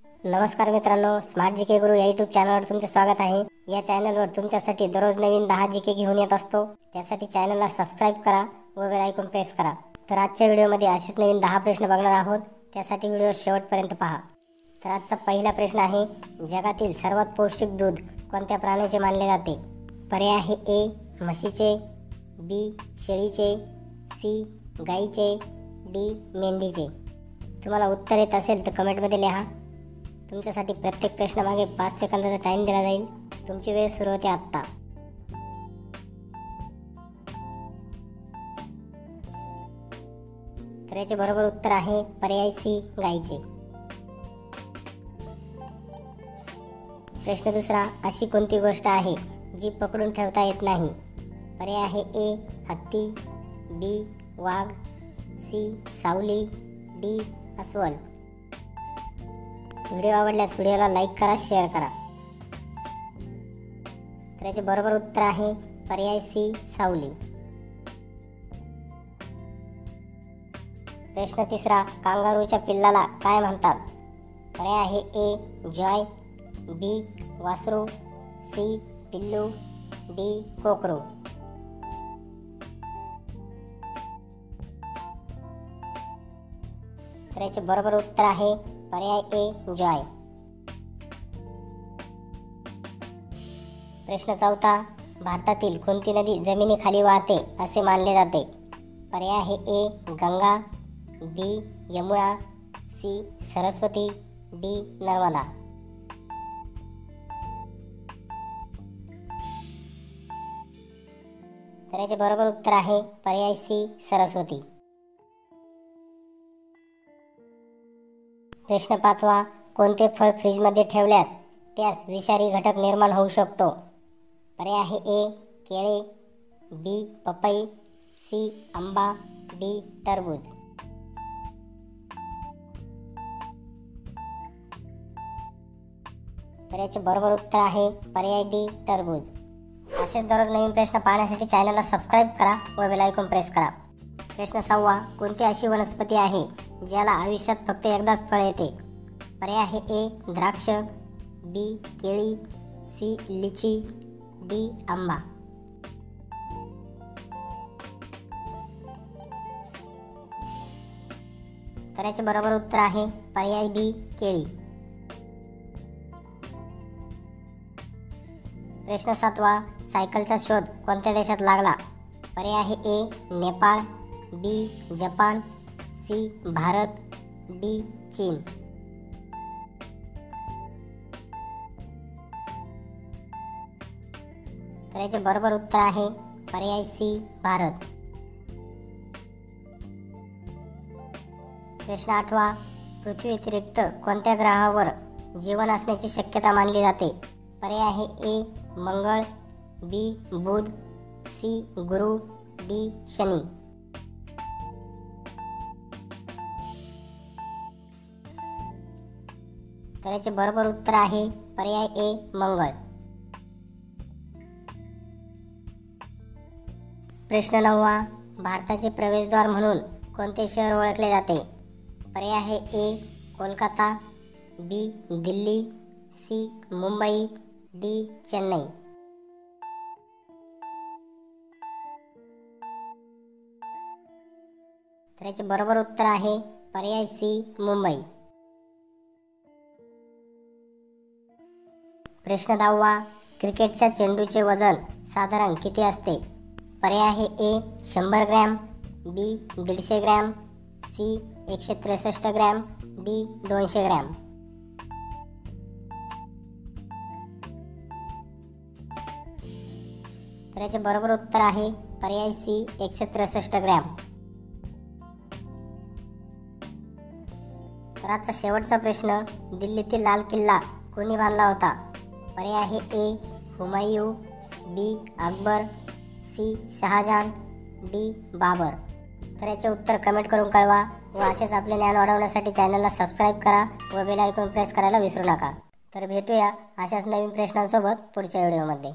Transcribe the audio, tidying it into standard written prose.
नमस्कार मित्रांनो, smart GK गुरु या यूट्यूब चॅनलवर तुमचे स्वागत आहे। या चॅनलवर तुमच्यासाठी दररोज नवीन 10 जीके घेऊन येत असतो। त्यासाठी चॅनलला सबस्क्राइब करा व बेल आयकॉन प्रेस करा। तर आजच्या व्हिडिओमध्ये असेच नवीन 10 प्रश्न बघणार आहोत। त्यासाठी व्हिडिओ शेवटपर्यंत पहा। तर आजचा पहिला प्रश्न आहे, जगातील सर्वात पौष्टिक दूध कोणत्या प्राण्याचे मानले जाते? पर्याय आहे ए म्हशीचे, बी शेळीचे, सी गाईचे, डी मेंढीचे। तुम्हाला उत्तर येत असेल तर कमेंटमध्ये लिहा। तुमच्यासाठी प्रत्येक प्रश्नामागे 5 सेकंदाचा टाइम दिला जाईल। तुमची वेळ सुरू होते आता। तर याचे बरोबर उत्तर आहे पर्याय सी गाईचे। प्रश्न दुसरा, अशी कोणती गोष्ट आहे जी पकडून ठेवता येत नाही? पर्याय आहे ए हत्ती, बी वाघ, सी सावली, डी अस्वल। व्हिडिओ आवडल्यास व्हिडिओला लाईक करा, शेअर करा। तर याचे बरोबर उत्तर आहे पर्याय सी सावली। प्रश्न तिसरा, कांगारूच्या पिल्लाला काय म्हणतात? पर्याय आहे ए जॉय, बी वासरू, सी पिल्लू, डी कोकरू। तर याचे बरोबर उत्तर आहे पर्याय ए जॉय। प्रश्न चौथा, भारतातील कोणती नदी जमिनीखाली वाहते असे मानले जाते? पर्याय आहे ए गंगा, बी यमुना, सी सरस्वती, डी नर्मदा। तर याचे बरोबर उत्तर आहे पर्याय सी सरस्वती। प्रश्न पाचवा, कोणते फळ फ्रीजमध्ये ठेवल्यास त्यास विषारी घटक निर्माण होऊ शकतो? पर्याय आहे ए केळे, बी पपई, सी आंबा, डी टरबूज। तर याचे बरोबर उत्तर आहे पर्याय डी टरबूज। असेच दररोज नवीन प्रश्न पाहण्यासाठी चॅनलला सबस्क्राइब करा व बेल आयकॉन प्रेस करा। प्रश्न 6, कोणती अशी वनस्पती आहे ज्याला आयुष्यात फक्त एकदाच फळ येते? पर्याय आहे ए द्राक्ष, बी केळी, सी लिची, डी आंबा। तर याचे बरोबर उत्तर आहे पर्याय बी केळी। प्रश्न 7, सायकलचा शोध कोणत्या देशात लागला? पर्याय आहे ए नेपाळ, बी जपान, सी भारत, डी चीन। तर याचे बरोबर उत्तर आहे पर्याय सी भारत। प्रश्न 8, पृथ्वी व्यतिरिक्त कोणत्या ग्रहावर जीवन असण्याची शक्यता मानली जाते? पर्याय आहे ए मंगळ, बी बुध, सी गुरु, डी शनी। तर याचे बरोबर उत्तर आहे पर्याय ए मंगळ। प्रश्न 9, भारताचे प्रवेशद्वार म्हणून कोणते शहर ओळखले जाते? पर्याय आहे ए कोलकाता, बी दिल्ली, सी मुंबई, डी चेन्नई। तर याचे बरोबर उत्तर आहे पर्याय सी मुंबई। प्रश्न 10, क्रिकेटच्या चेंडूचे वजन साधारण किती असते? पर्याय आहे A 100 gram, B 150 gram, C 163 gram, D 200 gram. तर याचे बरोबर उत्तर आहे पर्याय सी 163 ग्रॅम। तर आजचा शेवटचा प्रश्न, दिल्लीतील लाल किल्ला कोणी बांधला होता? पर्याय आहे ए हुमायूं, बी अकबर, सी शहाजहान, डी बाबर। तर याचे उत्तर कमेंट करून कळवा व असेच आपले ज्ञान वाढवण्यासाठी चॅनलला सबस्क्राइब करा व बेल आयकॉन प्रेस करायला विसरू नका। तर भेटूया अशाच नवीन प्रश्नांसोबत पुढच्या व्हिडिओमध्ये।